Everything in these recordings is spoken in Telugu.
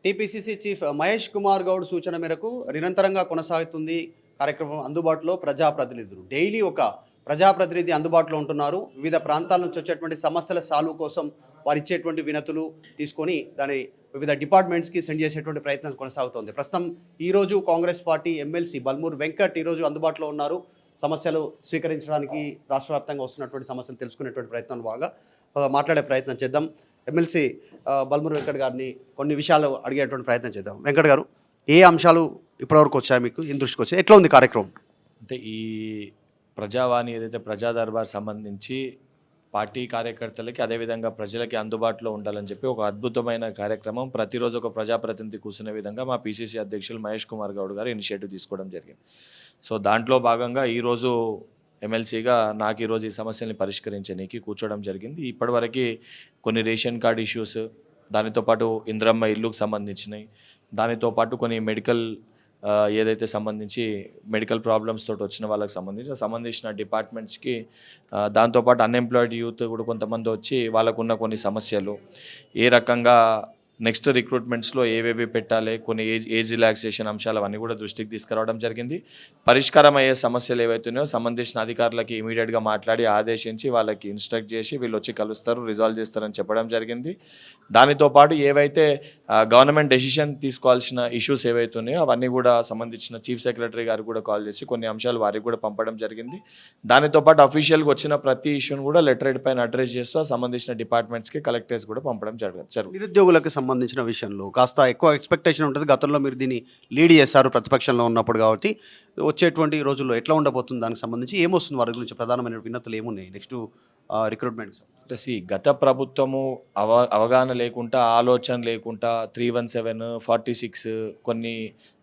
టీపీసీసీ చీఫ్ మహేష్ కుమార్ గౌడ్ సూచన మేరకు నిరంతరంగా కొనసాగుతుంది కార్యక్రమం. అందుబాటులో ప్రజాప్రతినిధులు డైలీ ఒక ప్రజాప్రతినిధి అందుబాటులో ఉంటున్నారు. వివిధ ప్రాంతాల నుంచి వచ్చేటువంటి సమస్యల సాల్వ్ కోసం వారు ఇచ్చేటువంటి వినతులు తీసుకొని దాని వివిధ డిపార్ట్మెంట్స్కి సెండ్ చేసేటువంటి ప్రయత్నం కొనసాగుతోంది. ప్రస్తుతం ఈరోజు కాంగ్రెస్ పార్టీ ఎమ్మెల్సీ బల్మూరు వెంకట్ ఈరోజు అందుబాటులో ఉన్నారు. సమస్యలు స్వీకరించడానికి రాష్ట్ర వ్యాప్తంగా వస్తున్నటువంటి సమస్యలు తెలుసుకునేటువంటి ప్రయత్నం బాగా మాట్లాడే ప్రయత్నం చేద్దాం. ఎమ్మెల్సీ బల్మూరు వెంకట్ గారిని కొన్ని విషయాలు అడిగేటువంటి ప్రయత్నం చేద్దాం. వెంకట్ గారు, ఏ అంశాలు ఇప్పటివరకు వచ్చాయి, మీకు ఏం దృష్టికి వచ్చాయి, ఎట్లా ఉంది కార్యక్రమం? అంటే ఈ ప్రజావాణి ఏదైతే ప్రజా దర్బార్ సంబంధించి పార్టీ కార్యకర్తలకి అదేవిధంగా ప్రజలకి అందుబాటులో ఉండాలని చెప్పి ఒక అద్భుతమైన కార్యక్రమం, ప్రతిరోజు ఒక ప్రజాప్రతినిధి కూర్చునే విధంగా మా పీసీసీ అధ్యక్షులు మహేష్ కుమార్ గౌడ్ గారు ఇనిషియేటివ్ తీసుకోవడం జరిగింది. సో దాంట్లో భాగంగా ఈరోజు ఎమ్మెల్సీగా నాకు ఈరోజు ఈ సమస్యల్ని పరిష్కరించడానికి కూర్చోవడం జరిగింది. ఇప్పటివరకు కొన్ని రేషన్ కార్డ్ ఇష్యూస్, దానితో పాటు ఇంద్రమ్మ ఇల్లుకు సంబంధించినవి, దానితో పాటు కొన్ని మెడికల్ ఏదైతే సంబంధించి మెడికల్ ప్రాబ్లమ్స్ తోటి వచ్చిన వాళ్ళకి సంబంధించిన డిపార్ట్మెంట్స్కి, దాంతోపాటు అన్ఎంప్లాయిడ్ యూత్ కూడా కొంతమంది వచ్చి వాళ్ళకున్న కొన్ని సమస్యలు, ఏ రకంగా నెక్స్ట్ రిక్రూట్మెంట్స్లో ఏవేవి పెట్టాలి, కొన్ని ఏజ్ రిలాక్సేషన్ అంశాలు అవన్నీ కూడా దృష్టికి తీసుకురావడం జరిగింది. పరిష్కారం అయ్యే సమస్యలు ఏవైతున్నాయో సంబంధించిన అధికారులకి ఇమీడియట్గా మాట్లాడి ఆదేశించి వాళ్ళకి ఇన్స్ట్రక్ట్ చేసి వీళ్ళు వచ్చి కలుస్తారు, రిజాల్వ్ చేస్తారని చెప్పడం జరిగింది. దానితో పాటు ఏవైతే గవర్నమెంట్ డెసిషన్ తీసుకోవాల్సిన ఇష్యూస్ ఏవైతున్నాయో అవన్నీ కూడా సంబంధించిన చీఫ్ సెక్రటరీ గారు కూడా కాల్ చేసి కొన్ని అంశాలు వారికి కూడా పంపడం జరిగింది. దానితో పాటు అఫీషియల్గా వచ్చిన ప్రతి ఇష్యూని కూడా లెటర్ హెడ్ పైన అడ్రస్ చేస్తూ సంబంధించిన డిపార్ట్మెంట్స్కి కలెక్టర్స్ కూడా పంపడం జరుగుతుంది. నిరుద్యోగులకు సంబంధించిన విషయంలో కాస్త ఎక్కువ ఎక్స్పెక్టేషన్ ఉంటుంది. గతంలో మీరు దీన్ని లీడ్ చేశారు ప్రతిపక్షంలో ఉన్నప్పుడు, కాబట్టి వచ్చేటువంటి రోజుల్లో ఎట్లా ఉండబోతుంది, దానికి సంబంధించి ఏమొస్తుంది, వారి గురించి ప్రధానమైన వినతులు ఏమున్నాయి నెక్స్ట్ రిక్రూట్మెంట్స్? అంటే గత ప్రభుత్వము అవగాహన లేకుండా, ఆలోచన లేకుండా 317, 46 కొన్ని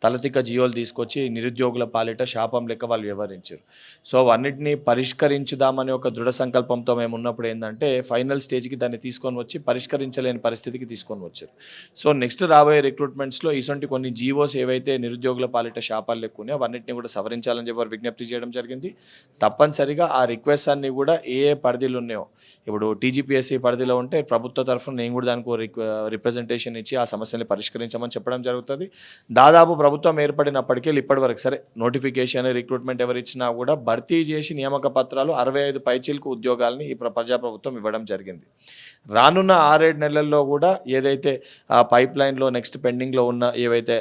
తలతిక్క జియోలు తీసుకొచ్చి నిరుద్యోగుల పాలిట శాపం లెక్క వాళ్ళు వ్యవహరించారు. సో అవన్నిటినీ పరిష్కరించుదామని ఒక దృఢ సంకల్పంతో మేము ఉన్నప్పుడు ఏంటంటే ఫైనల్ స్టేజ్కి దాన్ని తీసుకొని వచ్చి పరిష్కరించలేని పరిస్థితికి తీసుకొని వచ్చారు. సో నెక్స్ట్ రాబోయే రిక్రూట్మెంట్స్లో ఇటువంటి కొన్ని జీవోస్ ఏవైతే నిరుద్యోగుల పాలిట శాపాలు లెక్కున్నాయో అవన్నిటిని కూడా సవరించాలని చెప్పి విజ్ఞప్తి చేయడం జరిగింది. తప్పనిసరిగా ఆ రిక్వెస్ట్ అన్ని కూడా ఏ పరిధిలో ఉన్నాయో, ఇప్పుడు టీజీపీఎస్సీ పరిధిలో ఉంటే ప్రభుత్వ తరఫున నేను కూడా దానికి రిప్రజెంటేషన్ ఇచ్చి ఆ సమస్యని పరిష్కరించమని చెప్పడం జరుగుతుంది. దాదాపు ప్రభుత్వం ఏర్పడినప్పటికీ ఇప్పటి వరకు సరే నోటిఫికేషన్ రిక్రూట్మెంట్ ఎవరు ఇచ్చినా కూడా భర్తీ చేసి నియామక పత్రాలు 65 పైచీలకు ఉద్యోగాలని ఈ ప్రజాప్రభుత్వం ఇవ్వడం జరిగింది. రానున్న 6-7 నెలల్లో కూడా ఏదైతే ఆ పైప్ లైన్లో నెక్స్ట్ పెండింగ్లో ఉన్న ఏవైతే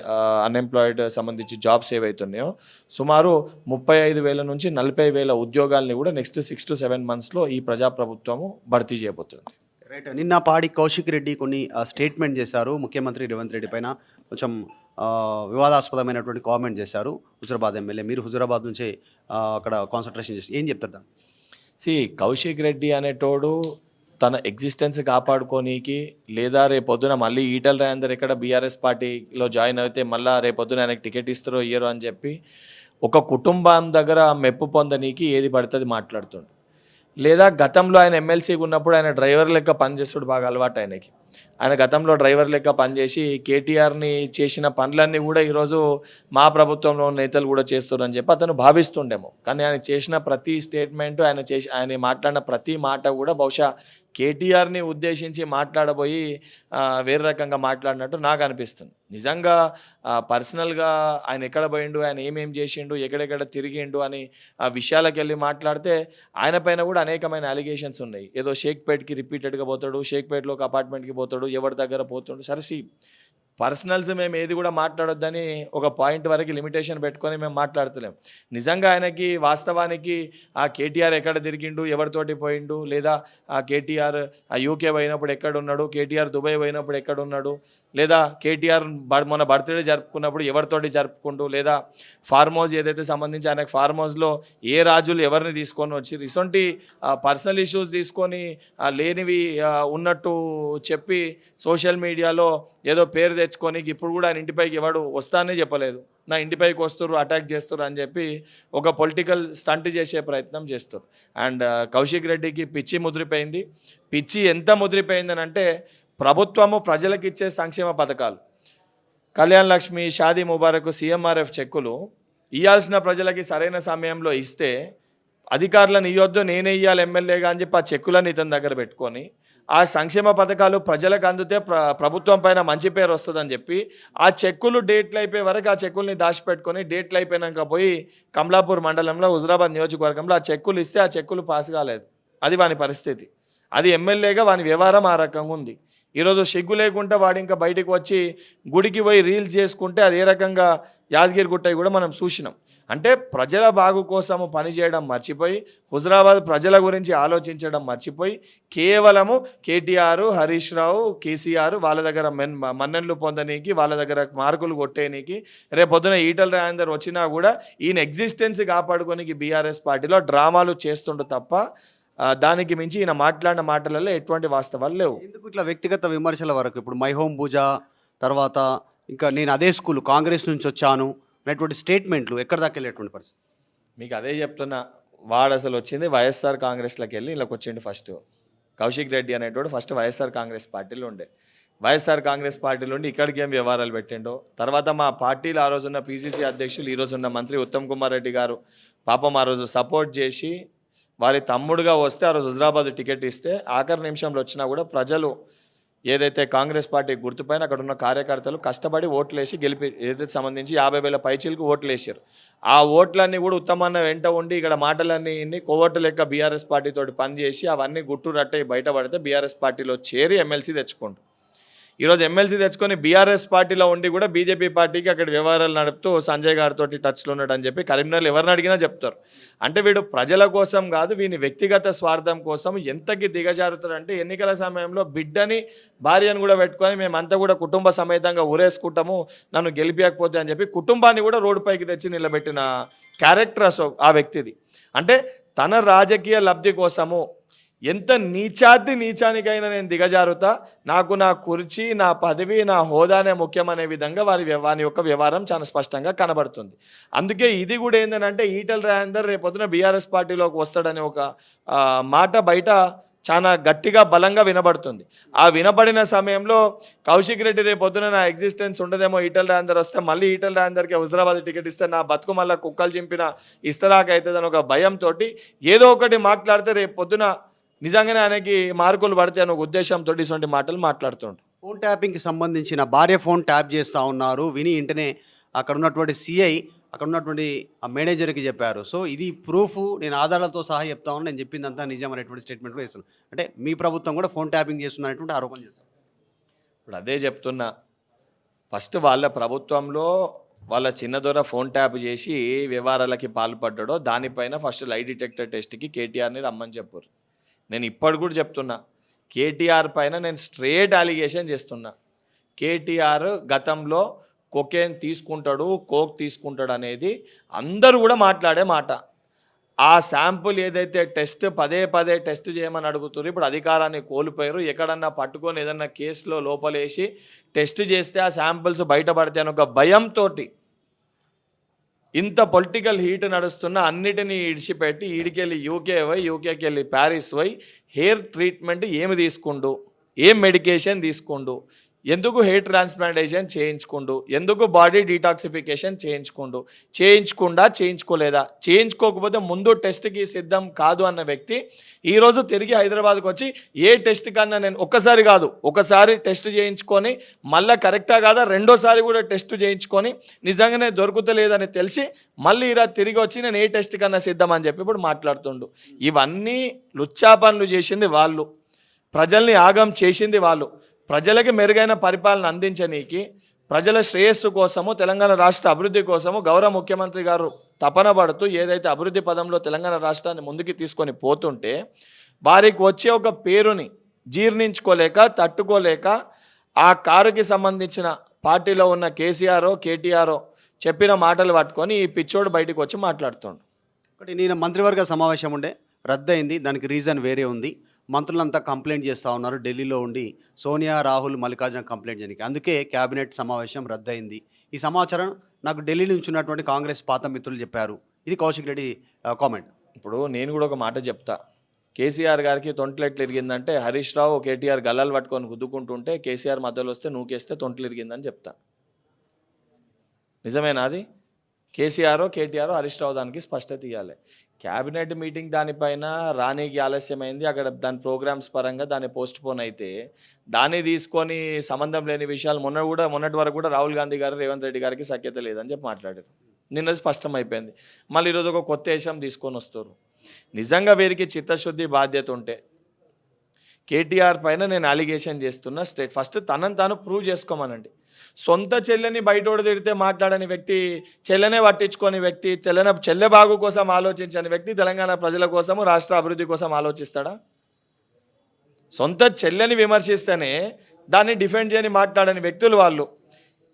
అన్ఎంప్లాయిడ్ సంబంధించి జాబ్స్ ఏవైతే ఉన్నాయో సుమారు 35,000 నుంచి 40,000 ఉద్యోగాల్ని కూడా నెక్స్ట్ 6 to 7 మంత్స్లో ఈ ప్రజాప్రభుత్వము భర్తీ చేయబోతుంది. రైట్. నిన్న పాడి కౌశిక్ రెడ్డి కొన్ని స్టేట్మెంట్ చేశారు. ముఖ్యమంత్రి రేవంత్ రెడ్డి పైన కొంచెం వివాదాస్పదమైనటువంటి కామెంట్ చేశారు. హుజురాబాద్ ఎమ్మెల్యే, మీరు హుజురాబాద్ నుంచి అక్కడ కాన్సన్ట్రేషన్ చేసి ఏం చెప్తారు దాన్ని? కౌశిక్ రెడ్డి అనేటోడు తన ఎగ్జిస్టెన్స్ కాపాడుకోనీకి, లేదా రేపొద్దున మళ్ళీ ఈటల రాజేందర్ ఎక్కడ బీఆర్ఎస్ పార్టీలో జాయిన్ అయితే మళ్ళీ రేపొద్దున ఆయనకు టికెట్ ఇస్తారో ఇయ్యరో అని చెప్పి ఒక కుటుంబం దగ్గర మెప్పు పొందనీకి ఏది పడుతుంది మాట్లాడుతుండు. లేదా గతంలో ఆయన ఎమ్మెల్సీగా ఉన్నప్పుడు ఆయన డ్రైవర్ లెక్క పనిచేస్తాడు, బాగా అలవాటు ఆయనకి. ఆయన గతంలో డ్రైవర్ లెక్క పనిచేసి కేటీఆర్ని చేసిన పనులన్నీ కూడా ఈరోజు మా ప్రభుత్వంలో ఉన్న నేతలు కూడా చేస్తారని చెప్పి అతను భావిస్తుండేమో. కానీ ఆయన చేసిన ప్రతి స్టేట్మెంటు, ఆయన మాట్లాడిన ప్రతి మాట కూడా బహుశా కేటీఆర్ని ఉద్దేశించి మాట్లాడబోయి వేరే రకంగా మాట్లాడినట్టు నాకు అనిపిస్తుంది. నిజంగా పర్సనల్గా ఆయన ఎక్కడ పోయిండు, ఆయన ఏమేం చేసిండు, ఎక్కడెక్కడ తిరిగిండు అని ఆ విషయాలకు వెళ్ళి మాట్లాడితే ఆయన పైన కూడా అనేకమైన అలిగేషన్స్ ఉన్నాయి. ఏదో షేక్పేట్కి రిపీటెడ్గా పోతాడు, షేక్పేట్లో ఒక అపార్ట్మెంట్కి పోతాడు, ఎవరి దగ్గర పోతాడు. సరే, పర్సనల్స్ మేము ఏది కూడా మాట్లాడొద్దని ఒక పాయింట్ వరకు లిమిటేషన్ పెట్టుకొని మేము మాట్లాడతలేం. నిజంగా ఆయనకి వాస్తవానికి ఆ కేటీఆర్ ఎక్కడ తిరిగిండు, ఎవరితోటి పోయిండు, లేదా ఆ కేటీఆర్ ఆ యూకే పోయినప్పుడు ఎక్కడున్నాడు, కేటీఆర్ దుబాయ్ పోయినప్పుడు ఎక్కడున్నాడు, లేదా కేటీఆర్ మొన్న బర్త్డే జరుపుకున్నప్పుడు ఎవరితోటి జరుపుకుంటూ, లేదా ఫార్మ్ హౌస్ ఏదైతే సంబంధించి ఆయనకు ఫార్మ్ హౌస్లో ఏ రాజులు ఎవరిని తీసుకొని వచ్చి ఇటువంటి పర్సనల్ ఇష్యూస్ తీసుకొని లేనివి ఉన్నట్టు చెప్పి సోషల్ మీడియాలో ఏదో పేరు తెచ్చుకొని ఇప్పుడు కూడా ఆయన ఇంటిపైకి ఎవడు వస్తానే చెప్పలేదు, నా ఇంటిపైకి వస్తారు, అటాక్ చేస్తారు అని చెప్పి ఒక పొలిటికల్ స్టంట్ చేసే ప్రయత్నం చేస్తారు. అండ్ కౌశిక్ రెడ్డికి పిచ్చి ముద్రిపోయింది. పిచ్చి ఎంత ముద్రిపోయిందని అంటే ప్రభుత్వము ప్రజలకు ఇచ్చే సంక్షేమ పథకాలు, కళ్యాణ్ లక్ష్మి, షాదీ ముబారక్, సీఎంఆర్ఎఫ్ చెక్కులు ఇవ్వాల్సిన ప్రజలకి సరైన సమయంలో ఇస్తే అధికారులను ఇవ్వద్దు, నేనే ఇవ్వాలి ఎమ్మెల్యేగా అని చెప్పి ఆ చెక్కులను ఇతని దగ్గర పెట్టుకొని ఆ సంక్షేమ పథకాలు ప్రజలకు అందితే ప్రభుత్వం పైన మంచి పేరు వస్తుందని చెప్పి ఆ చెక్కులు డేట్లు అయిపోయే వరకు ఆ చెక్కుల్ని దాచిపెట్టుకొని డేట్లు అయిపోయినాక పోయి కమలాపూర్ మండలంలో హుజరాబాద్ నియోజకవర్గంలో ఆ చెక్కులు ఇస్తే ఆ చెక్కులు పాస్ కాలేదు. అది వాని పరిస్థితి. అది ఎమ్మెల్యేగా వాని వ్యవహారం ఆ రకంగా ఉంది. ఈరోజు సిగ్గు లేకుండా వాడు ఇంకా బయటికి వచ్చి గుడికి పోయి రీల్స్ చేసుకుంటే అది ఏ రకంగా యాదగిరిగుట్టవి కూడా మనం చూసినాం. అంటే ప్రజల బాగు కోసము పనిచేయడం మర్చిపోయి హుజరాబాద్ ప్రజల గురించి ఆలోచించడం మర్చిపోయి కేవలము కేటీఆర్, హరీష్ రావు, కేసీఆర్ వాళ్ళ దగ్గర మన్నెళ్ళు పొందనీకి, వాళ్ళ దగ్గర మార్కులు కొట్టేయనీకి, రేపొద్దున ఈటల రాజేందర్ వచ్చినా కూడా ఈయన ఎగ్జిస్టెన్స్ కాపాడుకోనికి బీఆర్ఎస్ పార్టీలో డ్రామాలు చేస్తుండు తప్ప దానికి మించి ఈయన మాట్లాడిన మాటలలో ఎటువంటి వాస్తవాలు లేవు. ఎందుకు ఇట్లా వ్యక్తిగత విమర్శల వరకు ఇప్పుడు మై హోమ్ భుజా తర్వాత ఇంకా నేను అదే స్కూల్ కాంగ్రెస్ నుంచి వచ్చాను అనేటువంటి స్టేట్మెంట్లు ఎక్కడ దాకా వెళ్ళేటువంటి పరిస్థితి? మీకు అదే చెప్తున్నా, వాడు అసలు వచ్చింది వైఎస్ఆర్ కాంగ్రెస్లోకి వెళ్ళి ఇలాకి వచ్చిండు. ఫస్ట్ కౌశిక్ రెడ్డి అనేటోడు ఫస్ట్ వైఎస్ఆర్ కాంగ్రెస్ పార్టీలో ఉండే. వైఎస్ఆర్ కాంగ్రెస్ పార్టీలో ఉండి ఇక్కడికి ఏం వ్యవహారాలు పెట్టిండో, తర్వాత మా పార్టీలో ఆ రోజున్న పీసీసీ అధ్యక్షులు ఈరోజున్న మంత్రి ఉత్తమ్ కుమార్ రెడ్డి గారు పాపం ఆ రోజు సపోర్ట్ చేసి వారి తమ్ముడుగా వస్తే ఆ రోజు హుజరాబాద్ టికెట్ ఇస్తే ఆఖరి నిమిషంలో వచ్చినా కూడా ప్రజలు ఏదైతే కాంగ్రెస్ పార్టీ గుర్తుపైన అక్కడ ఉన్న కార్యకర్తలు కష్టపడి ఓట్లు వేసి ఏదైతే సంబంధించి 50,000 పైచీలకు ఓట్లు వేసారు. ఆ ఓట్లన్నీ కూడా ఉత్తమన్న వెంట ఉండి ఇక్కడ మాటలన్నీ కోవట్టు లెక్క బీఆర్ఎస్ పార్టీతోటి పనిచేసి అవన్నీ గుట్టు రట్టయి బయటపడితే బీఆర్ఎస్ పార్టీలో చేరి ఎమ్మెల్సీ తెచ్చుకోండు. ఈరోజు ఎమ్మెల్సీ తెచ్చుకొని బీఆర్ఎస్ పార్టీలో ఉండి కూడా బీజేపీ పార్టీకి అక్కడ వ్యవహారాలు నడుపుతూ సంజయ్ గారితో టచ్లో ఉన్నాడు అని చెప్పి కరీంనగర్లో ఎవరిని అడిగినా చెప్తారు. అంటే వీడు ప్రజల కోసం కాదు, వీని వ్యక్తిగత స్వార్థం కోసం ఎంతకి దిగజారుతారంటే ఎన్నికల సమయంలో బిడ్డని భార్యను కూడా పెట్టుకొని మేమంతా కూడా కుటుంబ సమేతంగా ఊరేసుకుంటాము నన్ను గెలిపించకపోతే అని చెప్పి కుటుంబాన్ని కూడా రోడ్డుపైకి తెచ్చి నిలబెట్టిన క్యారెక్టర్ ఆ వ్యక్తిది. అంటే తన రాజకీయ లబ్ధి కోసము ఎంత నీచానికైనా నేను దిగజారుతా, నాకు నా కుర్చీ, నా పదవి, నా హోదానే ముఖ్యమనే విధంగా వాని యొక్క వ్యవహారం చాలా స్పష్టంగా కనబడుతుంది. అందుకే ఇది కూడా ఏంటంటే ఈటల రాజేందర్ రేపొద్దున బీఆర్ఎస్ పార్టీలోకి వస్తాడనే ఒక మాట బయట చాలా గట్టిగా బలంగా వినబడుతుంది. ఆ వినబడిన సమయంలో కౌశిక్ రెడ్డి రేపొద్దున నా ఎగ్జిస్టెన్స్ ఉండదేమో, ఈటల రాజేందర్ వస్తే మళ్ళీ ఈటల రాజేందర్కి హుజరాబాద్ టికెట్ ఇస్తే నా బతుకు మళ్ళీ కుక్కలు చింపిన ఇస్తరాకైతుందని ఒక భయంతో ఏదో ఒకటి మాట్లాడితే రేపొద్దున నిజంగానే ఆయనకి మార్కులు పడితే అనే ఉద్దేశంతో ఇటువంటి మాటలు మాట్లాడుతుంటారు. ఫోన్ ట్యాపింగ్కి సంబంధించిన భార్య ఫోన్ ట్యాప్ చేస్తూ ఉన్నారు విని వెంటనే అక్కడ ఉన్నటువంటి సిఐ అక్కడ ఉన్నటువంటి ఆ మేనేజర్కి చెప్పారు. సో ఇది ప్రూఫ్, నేను ఆధారాలతో సహా చెప్తా ఉన్నాను, నేను చెప్పిందంతా నిజం అనేటువంటి స్టేట్మెంట్ కూడా ఇస్తున్నాను. అంటే మీ ప్రభుత్వం కూడా ఫోన్ ట్యాపింగ్ చేస్తున్నటువంటి ఆరోపణ చేస్తారు. ఇప్పుడు అదే చెప్తున్నా, ఫస్ట్ వాళ్ళ ప్రభుత్వంలో వాళ్ళ చిన్నదొర ఫోన్ ట్యాప్ చేసి వ్యవహారాలకి పాల్పడ్డాడో దానిపైన ఫస్ట్ లై డిటెక్టర్ టెస్ట్కి కేటీఆర్ని రమ్మని చెప్పారు. నేను ఇప్పటి కూడా చెప్తున్నా, కేటీఆర్ పైన నేను స్ట్రేట్ అలిగేషన్ చేస్తున్నా. కేటీఆర్ గతంలో కొకేన్ తీసుకుంటాడు, కోక్ తీసుకుంటాడు అనేది అందరూ కూడా మాట్లాడే మాట. ఆ శాంపుల్ ఏదైతే టెస్ట్ పదే టెస్ట్ చేయమని అడుగుతారు, ఇప్పుడు అధికారాన్ని కోల్పోయారు. ఎక్కడన్నా పట్టుకొని ఏదన్నా కేసులో లోపలేసి టెస్ట్ చేస్తే ఆ శాంపుల్స్ బయటపడితే అని ఒక భయంతో ఇంత పొలిటికల్ హీట్ నడుస్తున్న అన్నిటినీ ఇడిచిపెట్టి ఈడికెళ్ళి యూకేకి వెళ్ళి ప్యారిస్ పోయి హెయిర్ ట్రీట్మెంట్ ఏమి తీసుకుండు, ఏం మెడికేషన్ తీసుకుండు, ఎందుకు హెయిర్ ట్రాన్స్ప్లాంటేషన్ చేయించుకుండు, ఎందుకు బాడీ డీటాక్సిఫికేషన్ చేయించుకోలేదా, చేయించుకోకపోతే ముందు టెస్ట్కి సిద్ధం కాదు అన్న వ్యక్తి ఈరోజు తిరిగి హైదరాబాద్కి వచ్చి ఏ టెస్ట్ కన్నా నేను ఒకసారి టెస్ట్ చేయించుకొని మళ్ళీ కరెక్టా కాదా రెండోసారి కూడా టెస్ట్ చేయించుకొని నిజంగానే దొరుకుతలేదని తెలిసి మళ్ళీ ఇలా తిరిగి వచ్చి నేను ఏ టెస్ట్ కన్నా సిద్ధం అని చెప్పి ఇప్పుడు మాట్లాడుతుండు. ఇవన్నీ లుచ్చా పనులు చేసింది వాళ్ళు, ప్రజల్ని ఆగం చేసింది వాళ్ళు. ప్రజలకి మెరుగైన పరిపాలన అందించనీకి, ప్రజల శ్రేయస్సు కోసము, తెలంగాణ రాష్ట్ర అభివృద్ధి కోసము గౌరవ ముఖ్యమంత్రి గారు తపన పడుతూ ఏదైతే అభివృద్ధి పదంలో తెలంగాణ రాష్ట్రాన్ని ముందుకు తీసుకొని పోతుంటే వారికి వచ్చే ఒక పేరుని జీర్ణించుకోలేక తట్టుకోలేక ఆ కారుకి సంబంధించిన పార్టీలో ఉన్న కేటీఆర్ చెప్పిన మాటలు పట్టుకొని ఈ పిచ్చోడు బయటకు వచ్చి మాట్లాడుతుండు. ఒకటి నేను మంత్రివర్గ సమావేశం ఉండే రద్దయింది, దానికి రీజన్ వేరే ఉంది. మంత్రులంతా కంప్లైంట్ చేస్తూ ఉన్నారు ఢిల్లీలో ఉండి, సోనియా, రాహుల్, మల్లికార్జున కంప్లైంట్ చేయడానికి, అందుకే క్యాబినెట్ సమావేశం రద్దయింది. ఈ సమాచారం నాకు ఢిల్లీ నుంచి ఉన్నటువంటి కాంగ్రెస్ పాత మిత్రులు చెప్పారు. ఇది కౌశిక్ రెడ్డి కామెంట్. ఇప్పుడు నేను కూడా ఒక మాట చెప్తా, కేసీఆర్ గారికి తొంటలు ఎట్లా ఇరిగిందంటే హరీష్ రావు కేటీఆర్ గల్లాలు పట్టుకొని గుద్దుకుంటుంటే కేసీఆర్ మధ్యలో వస్తే నూకేస్తే తొంటలు ఇరిగిందని చెప్తా. నిజమేనా అది? కేటీఆర్ హరీష్ రావు దానికి స్పష్టత ఇవ్వాలి. క్యాబినెట్ మీటింగ్ దానిపైన రానీకి ఆలస్యమైంది. అక్కడ దాని ప్రోగ్రామ్స్ పరంగా దాన్ని పోస్ట్‌పోన్ అయితే, దాన్ని తీసుకొని సంబంధం లేని విషయాలు మొన్నటి వరకు కూడా రాహుల్ గాంధీ గారు, రేవంత్ రెడ్డి గారికి సఖ్యత లేదని చెప్పి మాట్లాడారు. నిన్నది స్పష్టమైపోయింది. మళ్ళీ ఈరోజు ఒక కొత్త విషయం తీసుకొనొస్తుర్రు. నిజంగా వీరికి చిత్తశుద్ధి, బాధ్యత ఉంటే కేటీఆర్ పైన నేను అలిగేషన్ చేస్తున్నా ఫస్ట్ తనని తాను ప్రూవ్ చేసుకోమనండి. సొంత చెల్లెని బయటోడు తిడితే మాట్లాడని వ్యక్తి, చెల్లెనే పట్టించుకోని వ్యక్తి, చెల్లె బాగు కోసం ఆలోచించని వ్యక్తి తెలంగాణ ప్రజల కోసము, రాష్ట్ర అభివృద్ధి కోసం ఆలోచిస్తాడా? సొంత చెల్లెని విమర్శిస్తేనే దాన్ని డిఫెండ్ చేయని మాట్లాడని వ్యక్తులు వాళ్ళు.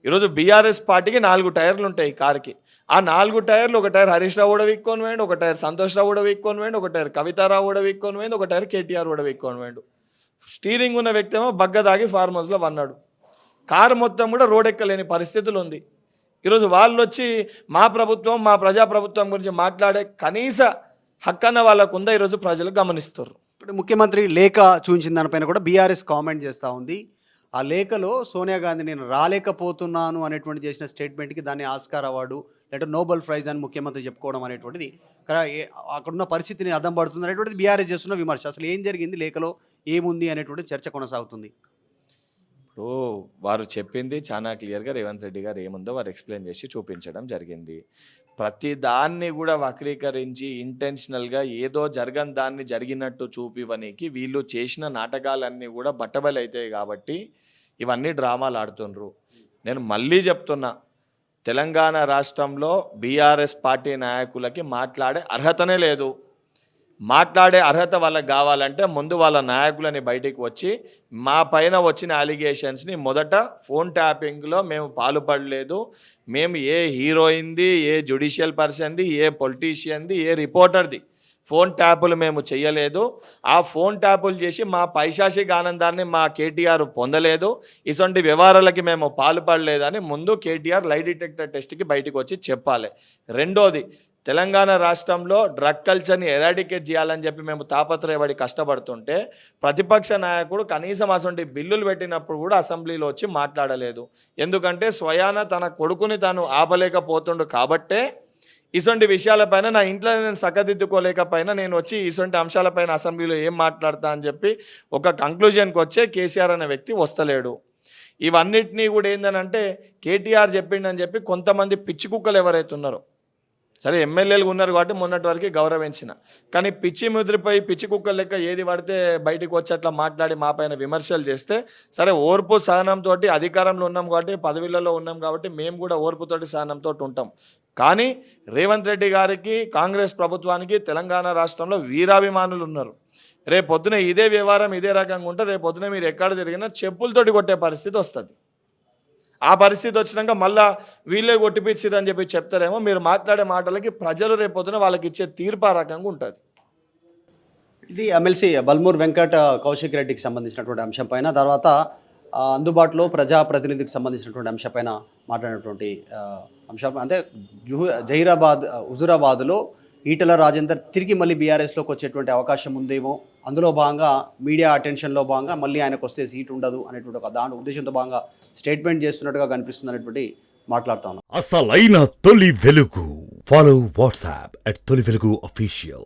ఈరోజు బీఆర్ఎస్ పార్టీకి 4 టైర్లు ఉంటాయి కార్కి. ఆ 4 టైర్లు, ఒక టైర్ హరీష్ రావు కూడా వీక్కొని పోయిండు, ఒక టైర్ సంతోష్ రావు కూడా వీక్కొని పోయిండు, ఒక టైర్ కవితారావు కూడా వీక్కొని పోయింది, ఒక టైర్ కేటీఆర్ కూడా వీక్కొని పోయిండు. స్టీరింగ్ ఉన్న వ్యక్తి ఏమో బగ్గదాగి ఫార్మ్ హౌస్లో వన్నాడు. కారు మొత్తం కూడా రోడ్ ఎక్కలేని పరిస్థితులు ఉంది. ఈరోజు వాళ్ళు వచ్చి మా ప్రభుత్వం, మా ప్రజాప్రభుత్వం గురించి మాట్లాడే కనీస హక్కన్న వాళ్ళకు ఉందా ఈరోజు ప్రజలు గమనిస్తారు. ఇప్పుడు ముఖ్యమంత్రి లేఖ చూపించిన దానిపైన కూడా బీఆర్ఎస్ కామెంట్ చేస్తూ ఉంది. ఆ లేఖలో సోనియా గాంధీ నేను రాలేకపోతున్నాను అనేటువంటి చేసిన స్టేట్మెంట్కి దాన్ని ఆస్కార్ అవార్డు లేదా నోబెల్ ప్రైజ్ అని ముఖ్యమంత్రి చెప్పుకోవడం అనేటువంటిది అక్కడున్న పరిస్థితిని అద్దం పడుతుంది అనేటువంటిది బీఆర్ఎస్ చేస్తున్న విమర్శ. అసలు ఏం జరిగింది, లేఖలో ఏముంది అనేటువంటి చర్చ కొనసాగుతుంది. ఇప్పుడు వారు చెప్పింది చాలా క్లియర్గా రేవంత్ రెడ్డి గారు ఏముందో వారు ఎక్స్ప్లెయిన్ చేసి చూపించడం జరిగింది. ప్రతి దాన్ని కూడా వక్రీకరించి ఇంటెన్షనల్గా ఏదో జరగని దాన్ని జరిగినట్టు చూపివనికి వీళ్ళు చేసిన నాటకాలన్నీ కూడా బట్టబయలు అవుతాయి. కాబట్టి ఇవన్నీ డ్రామాలు ఆడుతుండ్రు. నేను మళ్ళీ చెప్తున్నా, తెలంగాణ రాష్ట్రంలో బీఆర్ఎస్ పార్టీ నాయకులకి మాట్లాడే అర్హతనే లేదు. మాట్లాడే అర్హత వాళ్ళకి కావాలంటే ముందు వాళ్ళ నాయకులని బయటికి వచ్చి మా పైన వచ్చిన అలిగేషన్స్ని మొదట ఫోన్ ట్యాపింగ్లో మేము పాల్పడలేదు, మేము ఏ హీరోయిన్ది, ఏ జ్యుడిషియల్ పర్సన్ది, ఏ పొలిటీషియన్ది, ఏ రిపోర్టర్ది ఫోన్ ట్యాపులు మేము చేయలేదు. ఆ ఫోన్ ట్యాపులు చేసి మా పైశాచిక ఆనందాన్ని మా కేటీఆర్ పొందలేదు. ఇటువంటి వ్యవహారాలకి మేము పాల్పడలేదని ముందు కేటీఆర్ లై డిటెక్టర్ టెస్ట్కి బయటకు వచ్చి చెప్పాలి. రెండోది, తెలంగాణ రాష్ట్రంలో డ్రగ్ కల్చర్ని ఎరాడికేట్ చేయాలని చెప్పి మేము తాపత్రయపడి కష్టపడుతుంటే ప్రతిపక్ష నాయకుడు కనీసం అసలు బిల్లులు పెట్టినప్పుడు కూడా అసెంబ్లీలో వచ్చి మాట్లాడలేదు. ఎందుకంటే స్వయాన తన కొడుకుని తాను ఆపలేకపోతుండు కాబట్టే ఇటువంటి విషయాలపైన నా ఇంట్లో నేను సక్కదిద్దుకోలేకపోయినా నేను వచ్చి ఇటువంటి అంశాలపైన అసెంబ్లీలో ఏం మాట్లాడతా అని చెప్పి ఒక కంక్లూజన్కి వచ్చే కేసీఆర్ అనే వ్యక్తి వస్తలేడు. ఇవన్నిటినీ కూడా ఏందనంటే కేటీఆర్ చెప్పిండని చెప్పి కొంతమంది పిచ్చి కుక్కలు ఎవరైతే ఉన్నారో, సరే ఎమ్మెల్యేలు ఉన్నారు కాబట్టి మొన్నటి వరకు గౌరవించిన, కానీ పిచ్చి ముద్రపై పిచ్చి కుక్కల లెక్క ఏది పడితే బయటకు వచ్చి అట్లా మాట్లాడి మా పైన విమర్శలు చేస్తే, సరే ఓర్పు సహనంతో అధికారంలో ఉన్నాం కాబట్టి, పదవులలో ఉన్నాం కాబట్టి మేము కూడా ఓర్పుతోటి సహనంతో ఉంటాం. కానీ రేవంత్ రెడ్డి గారికి, కాంగ్రెస్ ప్రభుత్వానికి తెలంగాణ రాష్ట్రంలో వీరాభిమానులు ఉన్నారు. రేపొద్దున ఇదే వ్యవహారం ఇదే రకంగా ఉంటే రేపొద్దున మీరు ఎక్కడ తిరిగినా చెప్పులతోటి కొట్టే పరిస్థితి వస్తుంది. ఆ పరిస్థితి వచ్చినాక మళ్ళీ వీళ్ళే కొట్టిపిచ్చిరు అని చెప్పి చెప్తారేమో. మీరు మాట్లాడే మాటలకి ప్రజలు రేపొద్దున వాళ్ళకి ఇచ్చే తీర్పు ఆ రకంగా ఉంటుంది. ఇది ఎమ్మెల్సీ బల్మూర్ వెంకట కౌశిక్ రెడ్డికి సంబంధించినటువంటి అంశం పైన, తర్వాత అందుబాటులో ప్రజాప్రతినిధికి సంబంధించినటువంటి అంశం పైన మాట్లాడినటువంటి అంశం. అంటే హుజురాబాద్లో ఈటల రాజేందర్ తిరిగి మళ్ళీ బీఆర్ఎస్లోకి వచ్చేటువంటి అవకాశం ఉందేమో, అందులో భాగంగా మీడియా అటెన్షన్లో భాగంగా మళ్ళీ ఆయనకు వస్తే సీట్ ఉండదు అనేటువంటి ఒక దాని ఉద్దేశంతో భాగంగా స్టేట్మెంట్ చేస్తున్నట్టుగా కనిపిస్తుంది అనేటువంటి మాట్లాడుతా ఉన్నాం. అసలైన తొలి వెలుగు. ఫాలో వాట్సాప్ @తొలి వెలుగు official.